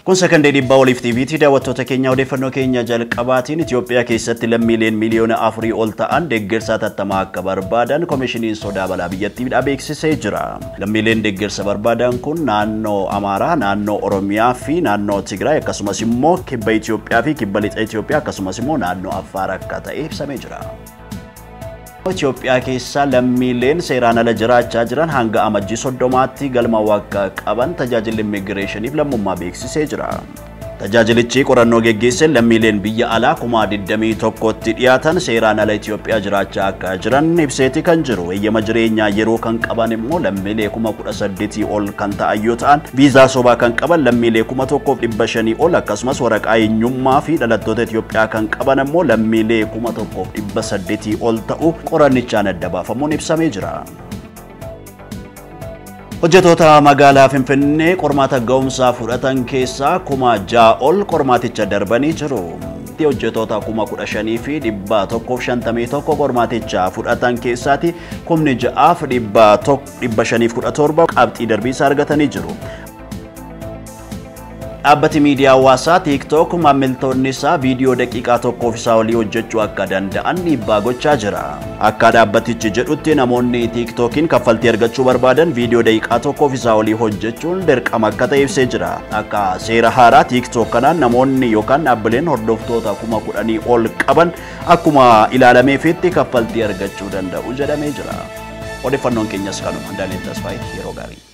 Kun sakandee dhibbaa oliif TV'ti daawwattoota keenya odeeffannoo keenya jalqabaatiin Itoophiyaa keessatti lammiileen miliyoona 4 ol ta'an deeggarsa tattamaa akka barbaadan Koomishiniin Sodaa Balaa biyyattiidhaa beeksisee jira. Lammiileen deeggarsa barbaadan kun naannoo Amaaraa, naannoo Oromiyaa fi naannoo Tigraay akkasumas immoo kibba Itoophiyaa fi kibba lixa Itoophiyaa akkasumas immoo naannoo Affaar akka ta'e ibsamee jira. Itoophiyaa keessa lammiileen seeraan ala jiraachaa jiran hanga amajjii 30tti galma waggaa qaban tajaajilli immigireeshiniif lammummaa beeksisee jira. Tajaajilichi qorannoo geggeessee lammiileen biyya alaa 21,000tti dhiyaatan seeraan ala Itoophiyaa jiraachaa akka jiran ibseeti kan jiru. Eeyyama jireenyaa yeroo kan qaban immoo lammiilee 18,000 ol kan ta'an yoo ta'an, viizaa sobaa kan qaban lammiilee 1,500 ol akkasumas waraqaa eenyummaa fi dhalattoota Itoophiyaa kan qaban immoo lammiilee 1,800 ol ta'u qorannichaan adda baafamuun ibsamee jira. Hojjettoota magaalaa Finfinnee qormaata ga'umsaa fudhatan keessaa 6,000 ol qormaaticha darbanii jiru. Hojjettoota 15,151 qormaaticha fudhatan keessaati 6,517 qabxii darbiisaa argatanii jiru. Dhaabbati miidiyaa hawaasaa TikTok maamiltoonni isaa viidiyoo daqiiqaa tokkoof isaa olii hojjechuu akka danda'an dhiibbaa gochaa jira. Akka dhaabbatichi jedhutti namoonni TikTokiin kaffaltii argachuu barbaadan viidiyoo daqiiqaa tokkoof isaa olii hojjechuun dirqama akka ta'e ibsee jira. Akka seera haaraa TikTok kanaan namoonni yookaan dhaabbileen hordoftoota 10,000 ol qaban akkuma ilaalameefitti kaffaltii argachuu danda'u jedhamee jira. Odeeffannoon keenyas kanuma. Daani'el Tasfaayee yeroo gaarii.